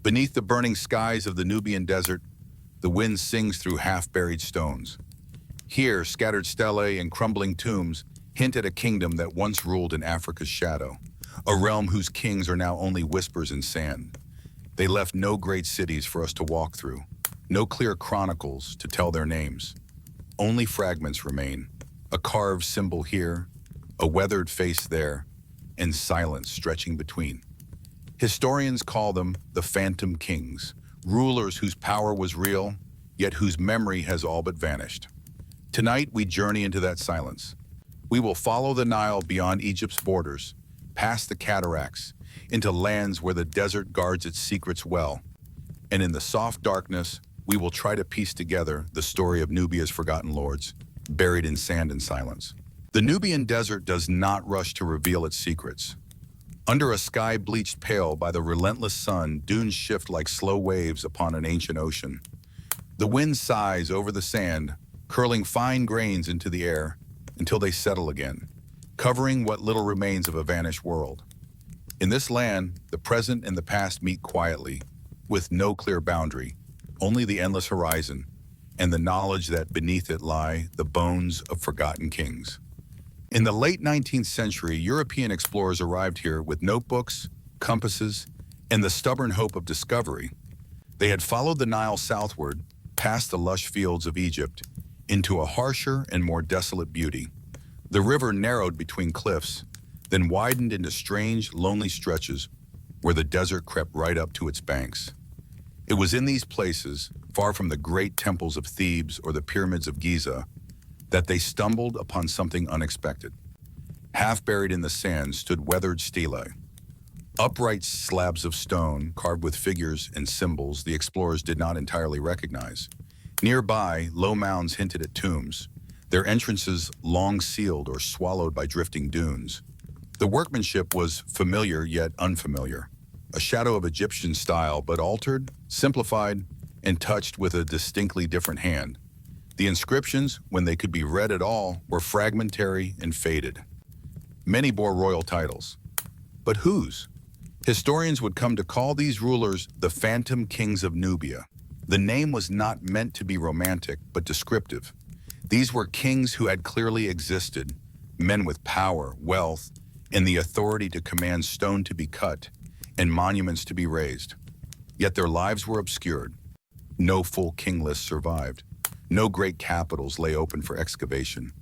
Beneath the burning skies of the Nubian desert, the wind sings through half-buried stones. Here, scattered stelae and crumbling tombs hint at a kingdom that once ruled in Africa's shadow, a realm whose kings are now only whispers in sand. They left no great cities for us to walk through, no clear chronicles to tell their names. Only fragments remain, a carved symbol here, a weathered face there, and silence stretching between. Historians call them the Phantom Kings, rulers whose power was real, yet whose memory has all but vanished. Tonight, we journey into that silence. We will follow the Nile beyond Egypt's borders, past the cataracts, into lands where the desert guards its secrets well. And in the soft darkness, we will try to piece together the story of Nubia's forgotten lords, buried in sand and silence. The Nubian desert does not rush to reveal its secrets. Under a sky bleached pale by the relentless sun, dunes shift like slow waves upon an ancient ocean. The wind sighs over the sand, curling fine grains into the air until they settle again, covering what little remains of a vanished world. In this land, the present and the past meet quietly, with no clear boundary, only the endless horizon, and the knowledge that beneath it lie the bones of forgotten kings. In the late 19th century, European explorers arrived here with notebooks, compasses, and the stubborn hope of discovery. They had followed the Nile southward, past the lush fields of Egypt, into a harsher and more desolate beauty. The river narrowed between cliffs, then widened into strange, lonely stretches where the desert crept right up to its banks. It was in these places, far from the great temples of Thebes or the pyramids of Giza, that they stumbled upon something unexpected. Half buried in the sand stood weathered stelae, upright slabs of stone carved with figures and symbols the explorers did not entirely recognize. Nearby, low mounds hinted at tombs, their entrances long sealed or swallowed by drifting dunes. The workmanship was familiar yet unfamiliar, a shadow of Egyptian style but altered, simplified, and touched with a distinctly different hand. The inscriptions, when they could be read at all, were fragmentary and faded. Many bore royal titles. But whose? Historians would come to call these rulers the Phantom Kings of Nubia. The name was not meant to be romantic, but descriptive. These were kings who had clearly existed, men with power, wealth, and the authority to command stone to be cut and monuments to be raised. Yet their lives were obscured. No full king list survived. No great capitals lay open for excavation.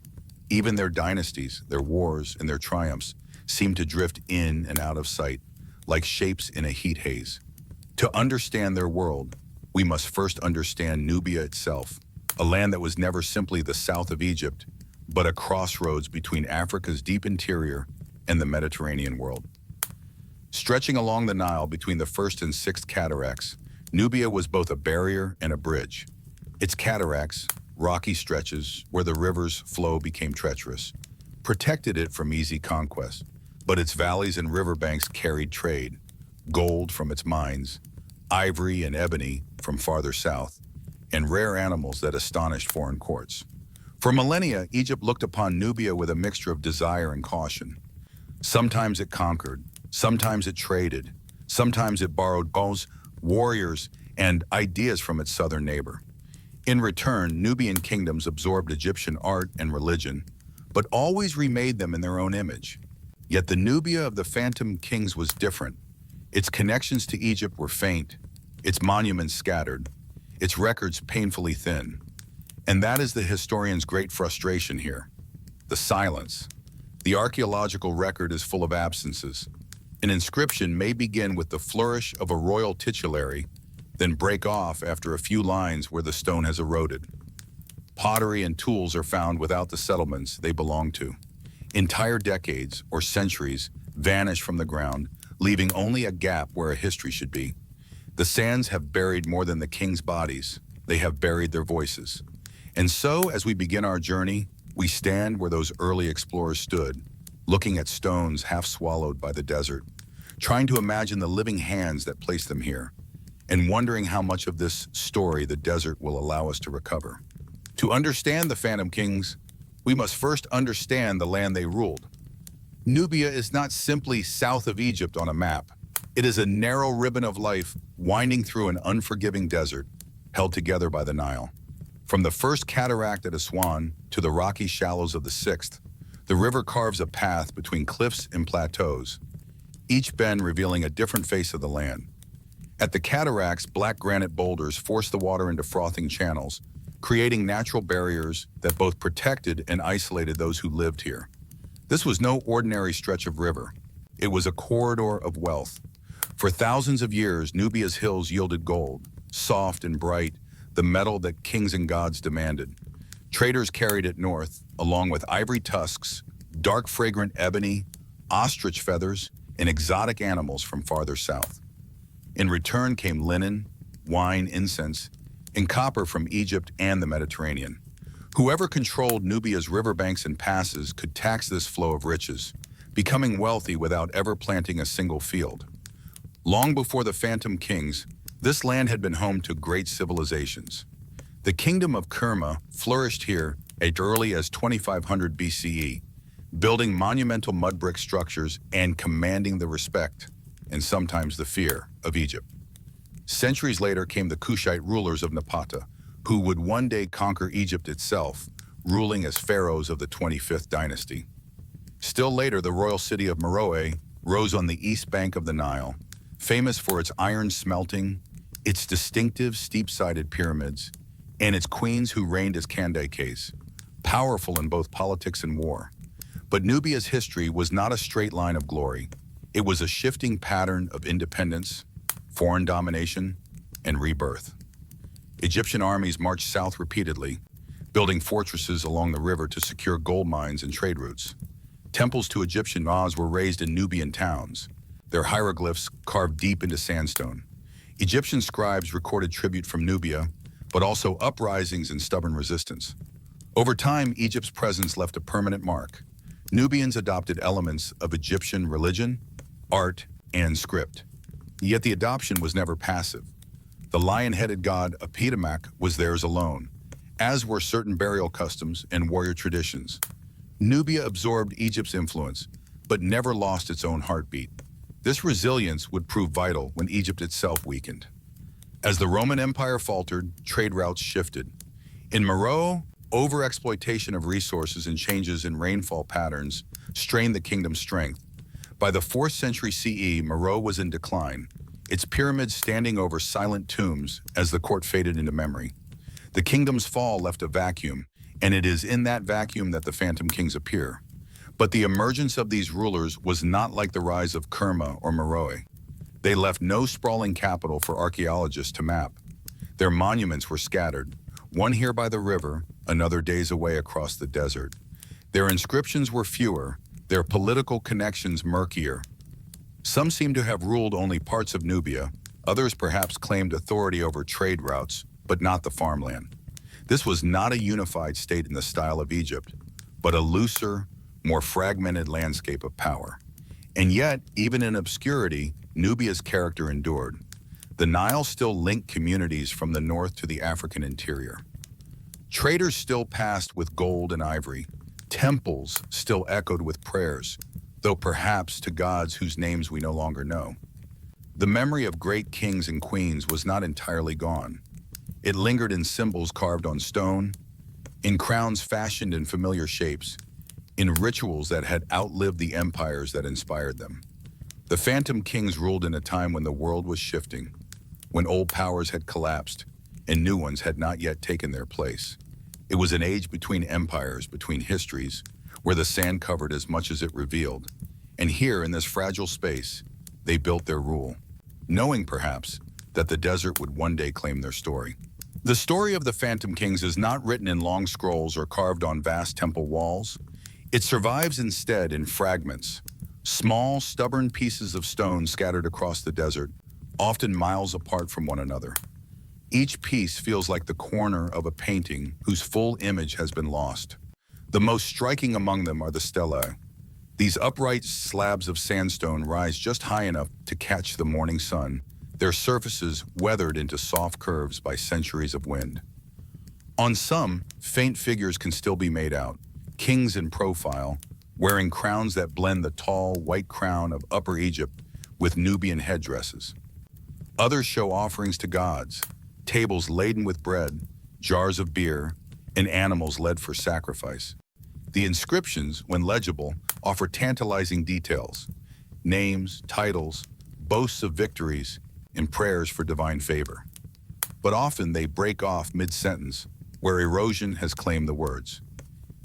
Even their dynasties, their wars, and their triumphs seemed to drift in and out of sight, like shapes in a heat haze. To understand their world, we must first understand Nubia itself, a land that was never simply the south of Egypt, but a crossroads between Africa's deep interior and the Mediterranean world. Stretching along the Nile between the first and sixth cataracts, Nubia was both a barrier and a bridge. Its cataracts, rocky stretches where the river's flow became treacherous, protected it from easy conquest, but its valleys and riverbanks carried trade, gold from its mines, ivory and ebony from farther south, and rare animals that astonished foreign courts. For millennia, Egypt looked upon Nubia with a mixture of desire and caution. Sometimes it conquered, sometimes it traded, sometimes it borrowed bows, warriors, and ideas from its southern neighbor. In return, Nubian kingdoms absorbed Egyptian art and religion, but always remade them in their own image. Yet the Nubia of the Phantom Kings was different. Its connections to Egypt were faint, its monuments scattered, its records painfully thin. And that is the historian's great frustration here: the silence. The archaeological record is full of absences. An inscription may begin with the flourish of a royal titulary, then break off after a few lines where the stone has eroded. Pottery and tools are found without the settlements they belong to. Entire decades or centuries vanish from the ground, leaving only a gap where a history should be. The sands have buried more than the king's bodies. They have buried their voices. And so, as we begin our journey, we stand where those early explorers stood, looking at stones half swallowed by the desert, trying to imagine the living hands that placed them here, and wondering how much of this story the desert will allow us to recover. To understand the Phantom Kings, we must first understand the land they ruled. Nubia is not simply south of Egypt on a map. It is a narrow ribbon of life winding through an unforgiving desert, held together by the Nile. From the first cataract at Aswan to the rocky shallows of the sixth, the river carves a path between cliffs and plateaus, each bend revealing a different face of the land. At the cataracts, black granite boulders force the water into frothing channels, creating natural barriers that both protected and isolated those who lived here. This was no ordinary stretch of river. It was a corridor of wealth. For thousands of years, Nubia's hills yielded gold, soft and bright, the metal that kings and gods demanded. Traders carried it north, along with ivory tusks, dark fragrant ebony, ostrich feathers, and exotic animals from farther south. In return came linen, wine, incense, and copper from Egypt and the Mediterranean. Whoever controlled Nubia's riverbanks and passes could tax this flow of riches, becoming wealthy without ever planting a single field. Long before the Phantom Kings, this land had been home to great civilizations. The kingdom of Kerma flourished here as early as 2500 BCE, building monumental mud brick structures and commanding the respect, and sometimes the fear, of Egypt. Centuries later came the Kushite rulers of Napata, who would one day conquer Egypt itself, ruling as pharaohs of the 25th dynasty. Still later, the royal city of Meroe rose on the east bank of the Nile, famous for its iron smelting, its distinctive steep-sided pyramids, and its queens who reigned as Candaces, powerful in both politics and war. But Nubia's history was not a straight line of glory. It was a shifting pattern of independence, foreign domination, and rebirth. Egyptian armies marched south repeatedly, building fortresses along the river to secure gold mines and trade routes. Temples to Egyptian gods were raised in Nubian towns, their hieroglyphs carved deep into sandstone. Egyptian scribes recorded tribute from Nubia, but also uprisings and stubborn resistance. Over time, Egypt's presence left a permanent mark. Nubians adopted elements of Egyptian religion, art, and script. Yet the adoption was never passive. The lion-headed god Apetamak was theirs alone, as were certain burial customs and warrior traditions. Nubia absorbed Egypt's influence, but never lost its own heartbeat. This resilience would prove vital when Egypt itself weakened. As the Roman Empire faltered, trade routes shifted. In Meroe, overexploitation of resources and changes in rainfall patterns strained the kingdom's strength. By the 4th century CE, Meroe was in decline, its pyramids standing over silent tombs as the court faded into memory. The kingdom's fall left a vacuum, and it is in that vacuum that the Phantom Kings appear. But the emergence of these rulers was not like the rise of Kerma or Meroe. They left no sprawling capital for archaeologists to map. Their monuments were scattered, one here by the river, another days away across the desert. Their inscriptions were fewer, their political connections murkier. Some seem to have ruled only parts of Nubia, others perhaps claimed authority over trade routes, but not the farmland. This was not a unified state in the style of Egypt, but a looser, more fragmented landscape of power. And yet, even in obscurity, Nubia's character endured. The Nile still linked communities from the north to the African interior. Traders still passed with gold and ivory. Temples still echoed with prayers, though perhaps to gods whose names we no longer know. The memory of great kings and queens was not entirely gone. It lingered in symbols carved on stone, in crowns fashioned in familiar shapes, in rituals that had outlived the empires that inspired them. The Phantom Kings ruled in a time when the world was shifting, when old powers had collapsed and new ones had not yet taken their place. It was an age between empires, between histories, where the sand covered as much as it revealed. And here, in this fragile space, they built their rule, knowing perhaps that the desert would one day claim their story. The story of the Phantom Kings is not written in long scrolls or carved on vast temple walls. It survives instead in fragments, small, stubborn pieces of stone scattered across the desert, often miles apart from one another. Each piece feels like the corner of a painting whose full image has been lost. The most striking among them are the stelae. These upright slabs of sandstone rise just high enough to catch the morning sun, their surfaces weathered into soft curves by centuries of wind. On some, faint figures can still be made out, kings in profile, wearing crowns that blend the tall, white crown of Upper Egypt with Nubian headdresses. Others show offerings to gods, tables laden with bread, jars of beer, and animals led for sacrifice. The inscriptions, when legible, offer tantalizing details: names, titles, boasts of victories, and prayers for divine favor. But often they break off mid-sentence, where erosion has claimed the words.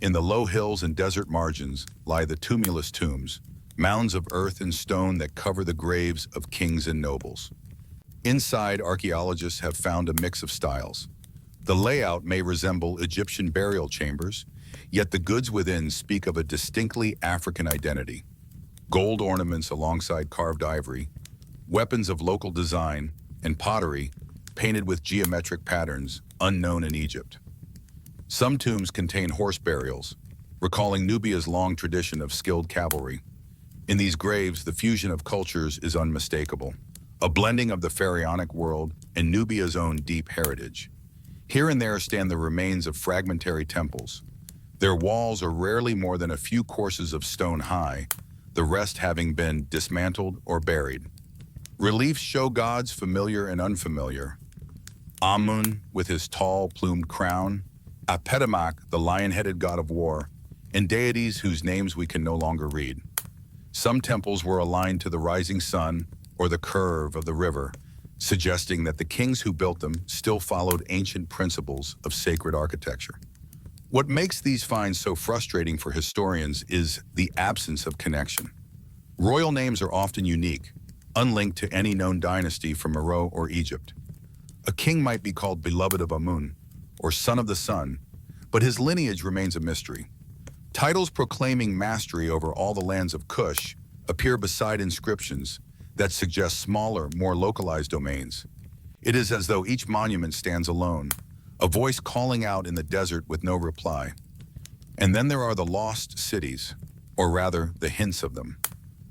In the low hills and desert margins lie the tumulus tombs, mounds of earth and stone that cover the graves of kings and nobles. Inside, archaeologists have found a mix of styles. The layout may resemble Egyptian burial chambers, yet the goods within speak of a distinctly African identity. Gold ornaments alongside carved ivory, weapons of local design, and pottery painted with geometric patterns unknown in Egypt. Some tombs contain horse burials, recalling Nubia's long tradition of skilled cavalry. In these graves, the fusion of cultures is unmistakable, a blending of the pharaonic world and Nubia's own deep heritage. Here and there stand the remains of fragmentary temples. Their walls are rarely more than a few courses of stone high, the rest having been dismantled or buried. Reliefs show gods familiar and unfamiliar. Amun, with his tall, plumed crown, Apetamak, the lion-headed god of war, and deities whose names we can no longer read. Some temples were aligned to the rising sun or the curve of the river, suggesting that the kings who built them still followed ancient principles of sacred architecture. What makes these finds so frustrating for historians is the absence of connection. Royal names are often unique, unlinked to any known dynasty from Meroe or Egypt. A king might be called beloved of Amun, or son of the sun, but his lineage remains a mystery. Titles proclaiming mastery over all the lands of Kush appear beside inscriptions that suggest smaller, more localized domains. It is as though each monument stands alone, a voice calling out in the desert with no reply. And then there are the lost cities, or rather, the hints of them.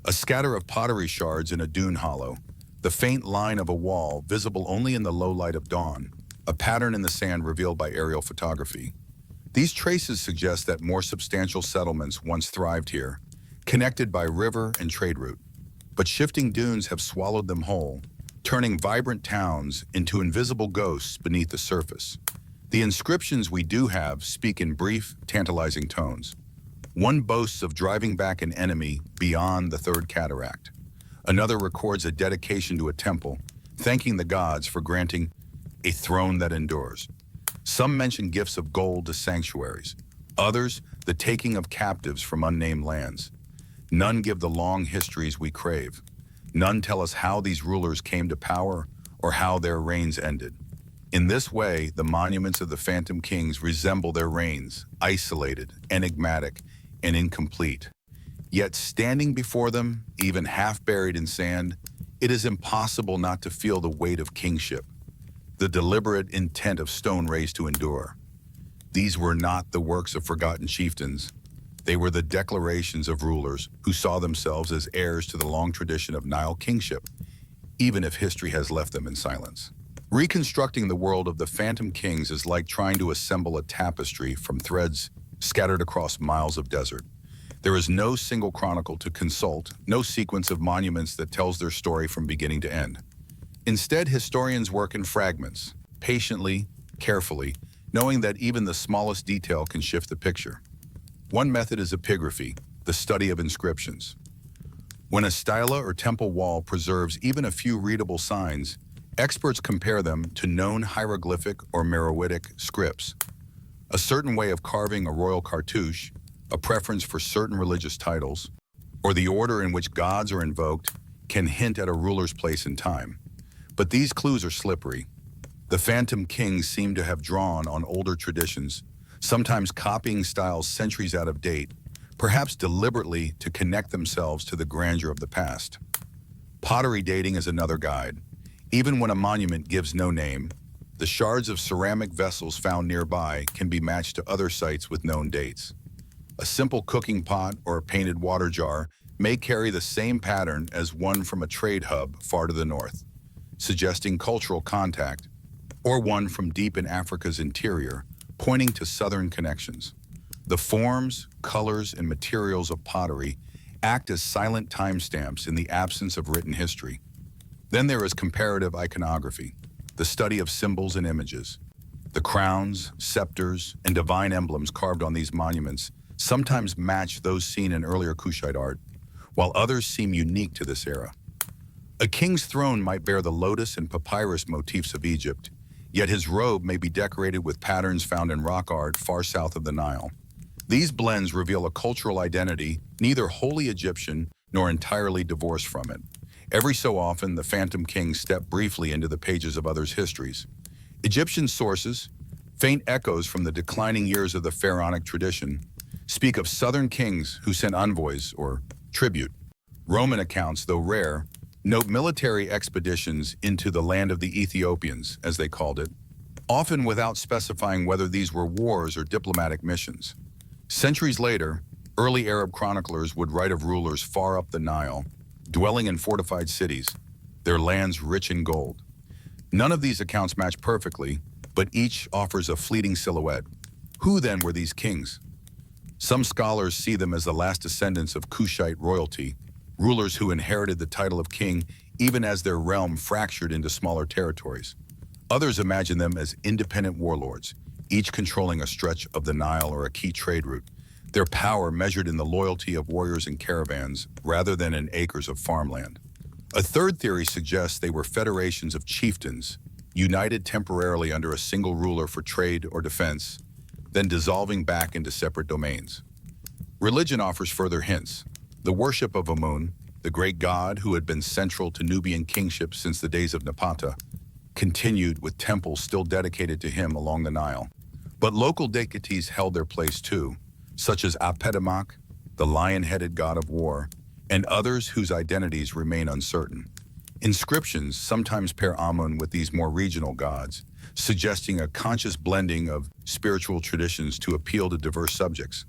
A scatter of pottery shards in a dune hollow, the faint line of a wall visible only in the low light of dawn, a pattern in the sand revealed by aerial photography. These traces suggest that more substantial settlements once thrived here, connected by river and trade route. But shifting dunes have swallowed them whole, turning vibrant towns into invisible ghosts beneath the surface. The inscriptions we do have speak in brief, tantalizing tones. One boasts of driving back an enemy beyond the third cataract. Another records a dedication to a temple, thanking the gods for granting a throne that endures. Some mention gifts of gold to sanctuaries. Others, the taking of captives from unnamed lands. None give the long histories we crave. None tell us how these rulers came to power or how their reigns ended. In this way, the monuments of the Phantom Kings resemble their reigns, isolated, enigmatic, and incomplete. Yet standing before them, even half buried in sand, it is impossible not to feel the weight of kingship, the deliberate intent of stone raised to endure. These were not the works of forgotten chieftains. They were the declarations of rulers who saw themselves as heirs to the long tradition of Nile kingship, even if history has left them in silence. Reconstructing the world of the Phantom Kings is like trying to assemble a tapestry from threads scattered across miles of desert. There is no single chronicle to consult, no sequence of monuments that tells their story from beginning to end. Instead, historians work in fragments, patiently, carefully, knowing that even the smallest detail can shift the picture. One method is epigraphy, the study of inscriptions. When a stela or temple wall preserves even a few readable signs, experts compare them to known hieroglyphic or Meroitic scripts. A certain way of carving a royal cartouche, a preference for certain religious titles, or the order in which gods are invoked can hint at a ruler's place in time. But these clues are slippery. The Phantom Kings seem to have drawn on older traditions, sometimes copying styles centuries out of date, perhaps deliberately to connect themselves to the grandeur of the past. Pottery dating is another guide. Even when a monument gives no name, the shards of ceramic vessels found nearby can be matched to other sites with known dates. A simple cooking pot or a painted water jar may carry the same pattern as one from a trade hub far to the north, suggesting cultural contact, or one from deep in Africa's interior, pointing to southern connections. The forms, colors, and materials of pottery act as silent timestamps in the absence of written history. Then there is comparative iconography, the study of symbols and images. The crowns, scepters, and divine emblems carved on these monuments sometimes match those seen in earlier Kushite art, while others seem unique to this era. A king's throne might bear the lotus and papyrus motifs of Egypt, yet his robe may be decorated with patterns found in rock art far south of the Nile. These blends reveal a cultural identity neither wholly Egyptian nor entirely divorced from it. Every so often, the phantom kings step briefly into the pages of others' histories. Egyptian sources, faint echoes from the declining years of the pharaonic tradition, speak of southern kings who sent envoys or tribute. Roman accounts, though rare, note military expeditions into the land of the Ethiopians, as they called it, often without specifying whether these were wars or diplomatic missions. Centuries later, early Arab chroniclers would write of rulers far up the Nile, dwelling in fortified cities, their lands rich in gold. None of these accounts match perfectly, but each offers a fleeting silhouette. Who then were these kings? Some scholars see them as the last descendants of Kushite royalty, rulers who inherited the title of king even as their realm fractured into smaller territories. Others imagine them as independent warlords, each controlling a stretch of the Nile or a key trade route, their power measured in the loyalty of warriors and caravans rather than in acres of farmland. A third theory suggests they were federations of chieftains, united temporarily under a single ruler for trade or defense, then dissolving back into separate domains. Religion offers further hints. The worship of Amun, the great god who had been central to Nubian kingship since the days of Napata, continued with temples still dedicated to him along the Nile. But local deities held their place too, such as Apetamak, the lion-headed god of war, and others whose identities remain uncertain. Inscriptions sometimes pair Amun with these more regional gods, suggesting a conscious blending of spiritual traditions to appeal to diverse subjects.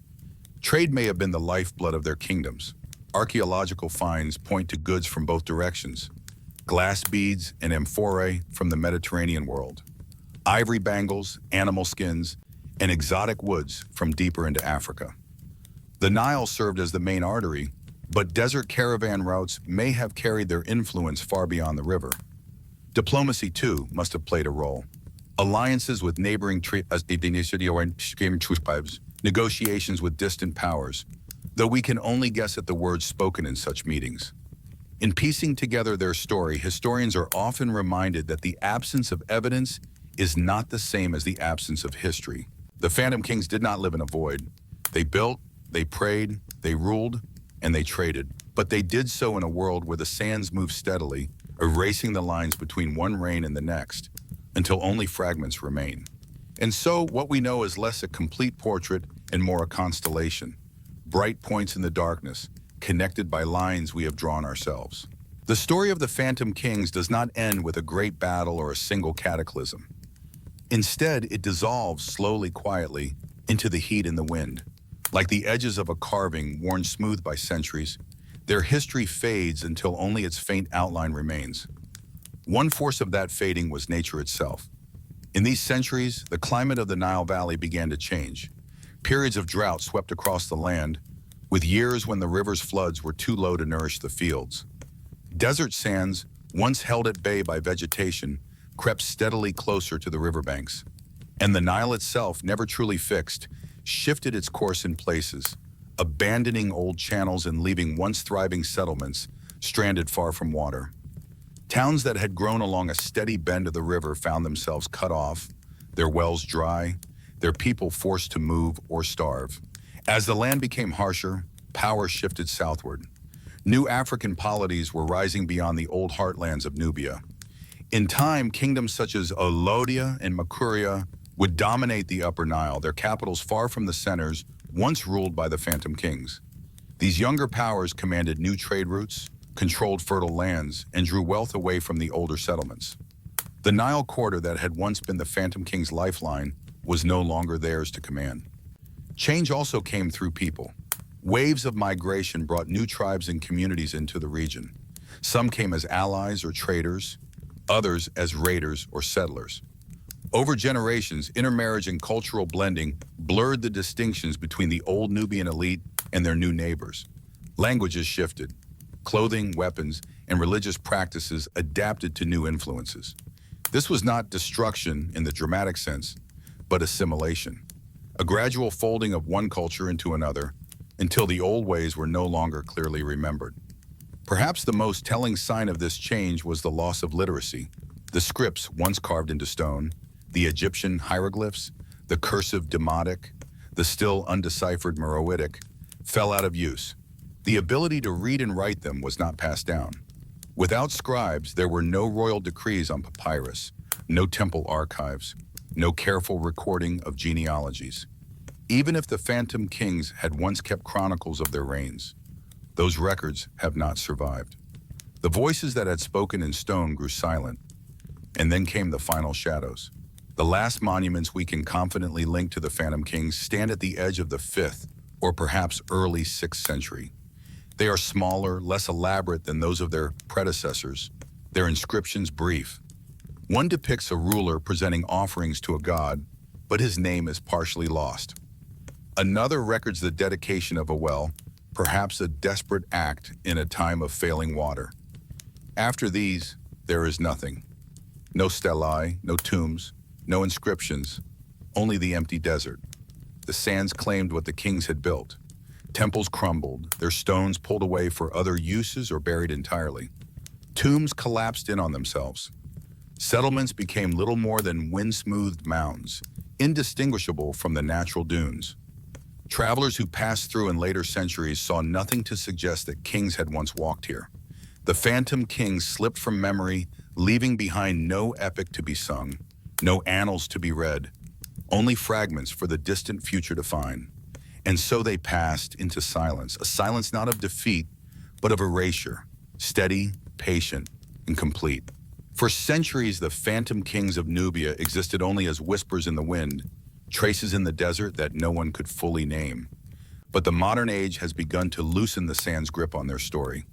Trade may have been the lifeblood of their kingdoms. Archaeological finds point to goods from both directions: glass beads and amphorae from the Mediterranean world, ivory bangles, animal skins, and exotic woods from deeper into Africa. The Nile served as the main artery, but desert caravan routes may have carried their influence far beyond the river. Diplomacy, too, must have played a role. Alliances with neighboring tribes, negotiations with distant powers, though we can only guess at the words spoken in such meetings. In piecing together their story, historians are often reminded that the absence of evidence is not the same as the absence of history. The Phantom Kings did not live in a void. They built, they prayed, they ruled, and they traded. But they did so in a world where the sands moved steadily, erasing the lines between one reign and the next, until only fragments remain. And so, what we know is less a complete portrait and more a constellation, bright points in the darkness, connected by lines we have drawn ourselves. The story of the Phantom Kings does not end with a great battle or a single cataclysm. Instead, it dissolves slowly, quietly, into the heat and the wind. Like the edges of a carving worn smooth by centuries, their history fades until only its faint outline remains. One force of that fading was nature itself. In these centuries, the climate of the Nile Valley began to change. Periods of drought swept across the land, with years when the river's floods were too low to nourish the fields. Desert sands, once held at bay by vegetation, crept steadily closer to the riverbanks. And the Nile itself, never truly fixed, shifted its course in places, abandoning old channels and leaving once thriving settlements stranded far from water. Towns that had grown along a steady bend of the river found themselves cut off, their wells dry, their people forced to move or starve. As the land became harsher, power shifted southward. New African polities were rising beyond the old heartlands of Nubia. In time, kingdoms such as Olodia and Makuria would dominate the Upper Nile, their capitals far from the centers once ruled by the Phantom Kings. These younger powers commanded new trade routes, controlled fertile lands, and drew wealth away from the older settlements. The Nile quarter that had once been the Phantom King's lifeline was no longer theirs to command. Change also came through people. Waves of migration brought new tribes and communities into the region. Some came as allies or traders, others as raiders or settlers. Over generations, intermarriage and cultural blending blurred the distinctions between the old Nubian elite and their new neighbors. Languages shifted. Clothing, weapons, and religious practices adapted to new influences. This was not destruction in the dramatic sense, but assimilation. A gradual folding of one culture into another until the old ways were no longer clearly remembered. Perhaps the most telling sign of this change was the loss of literacy. The scripts once carved into stone, the Egyptian hieroglyphs, the cursive Demotic, the still undeciphered Meroitic, fell out of use. The ability to read and write them was not passed down. Without scribes, there were no royal decrees on papyrus, no temple archives, no careful recording of genealogies. Even if the phantom kings had once kept chronicles of their reigns, those records have not survived. The voices that had spoken in stone grew silent, and then came the final shadows. The last monuments we can confidently link to the phantom kings stand at the edge of the 5th or perhaps early 6th century. They are smaller, less elaborate than those of their predecessors, their inscriptions brief. One depicts a ruler presenting offerings to a god, but his name is partially lost. Another records the dedication of a well, perhaps a desperate act in a time of failing water. After these, there is nothing. No stelae, no tombs, no inscriptions, only the empty desert. The sands claimed what the kings had built. Temples crumbled, their stones pulled away for other uses or buried entirely. Tombs collapsed in on themselves. Settlements became little more than wind-smoothed mounds, indistinguishable from the natural dunes. Travelers who passed through in later centuries saw nothing to suggest that kings had once walked here. The phantom kings slipped from memory, leaving behind no epic to be sung, no annals to be read, only fragments for the distant future to find. And so they passed into silence, a silence not of defeat, but of erasure, steady, patient, and complete. For centuries, the phantom kings of Nubia existed only as whispers in the wind, traces in the desert that no one could fully name. But the modern age has begun to loosen the sand's grip on their story.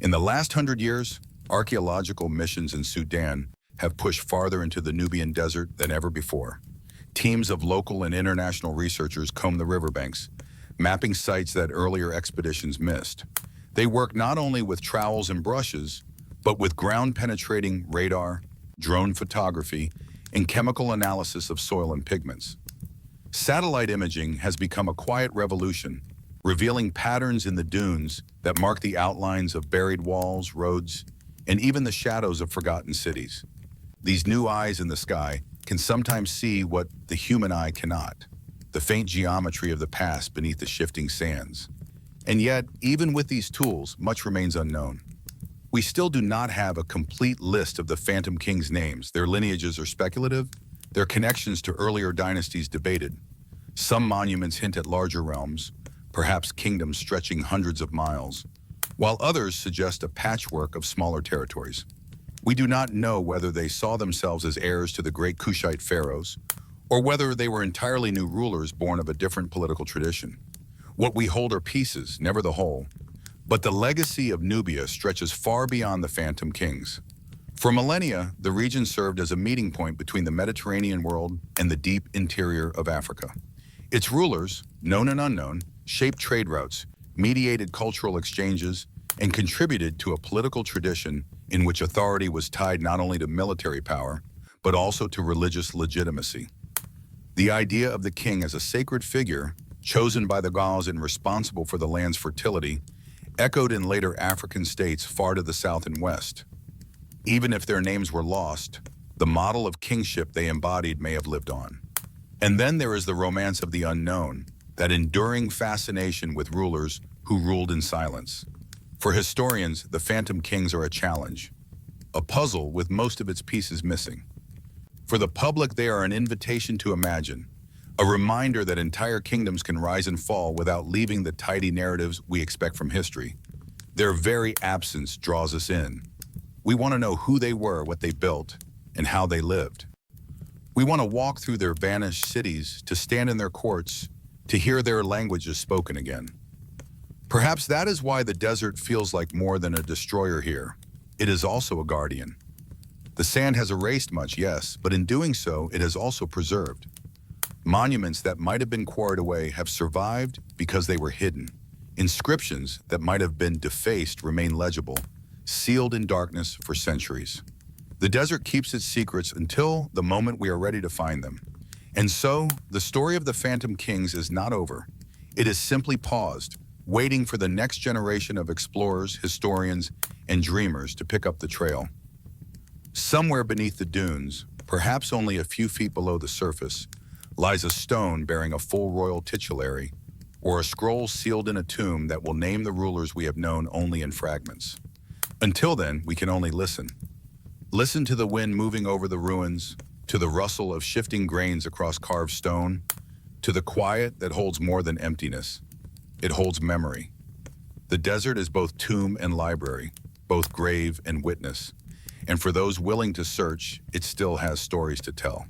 In the last 100 years, archaeological missions in Sudan have pushed farther into the Nubian desert than ever before. Teams of local and international researchers comb the riverbanks, mapping sites that earlier expeditions missed. They work not only with trowels and brushes, but with ground-penetrating radar, drone photography, and chemical analysis of soil and pigments. Satellite imaging has become a quiet revolution, revealing patterns in the dunes that mark the outlines of buried walls, roads, and even the shadows of forgotten cities. These new eyes in the sky can sometimes see what the human eye cannot, the faint geometry of the past beneath the shifting sands. And yet, even with these tools, much remains unknown. We still do not have a complete list of the Phantom Kings' names. Their lineages are speculative, their connections to earlier dynasties debated. Some monuments hint at larger realms, perhaps kingdoms stretching hundreds of miles, while others suggest a patchwork of smaller territories. We do not know whether they saw themselves as heirs to the great Kushite pharaohs, or whether they were entirely new rulers born of a different political tradition. What we hold are pieces, never the whole, but the legacy of Nubia stretches far beyond the Phantom Kings. For millennia, the region served as a meeting point between the Mediterranean world and the deep interior of Africa. Its rulers, known and unknown, shaped trade routes, mediated cultural exchanges, and contributed to a political tradition in which authority was tied not only to military power, but also to religious legitimacy. The idea of the king as a sacred figure, chosen by the Gauls and responsible for the land's fertility, echoed in later African states far to the south and west. Even if their names were lost, the model of kingship they embodied may have lived on. And then there is the romance of the unknown, that enduring fascination with rulers who ruled in silence. For historians, the Phantom Kings are a challenge, a puzzle with most of its pieces missing. For the public, they are an invitation to imagine, a reminder that entire kingdoms can rise and fall without leaving the tidy narratives we expect from history. Their very absence draws us in. We want to know who they were, what they built, and how they lived. We want to walk through their vanished cities, to stand in their courts, to hear their languages spoken again. Perhaps that is why the desert feels like more than a destroyer here. It is also a guardian. The sand has erased much, yes, but in doing so, it has also preserved. Monuments that might have been quarried away have survived because they were hidden, Inscriptions that might have been defaced remain legible, sealed in darkness for centuries. The desert keeps its secrets until the moment we are ready to find them. And so, the story of the Phantom Kings is not over. It is simply paused, waiting for the next generation of explorers, historians, and dreamers to pick up the trail. Somewhere beneath the dunes, perhaps only a few feet below the surface, lies a stone bearing a full royal titulary, or a scroll sealed in a tomb that will name the rulers we have known only in fragments. Until then, we can only listen. Listen to the wind moving over the ruins, to the rustle of shifting grains across carved stone, to the quiet that holds more than emptiness. It holds memory. The desert is both tomb and library, both grave and witness. And for those willing to search, it still has stories to tell.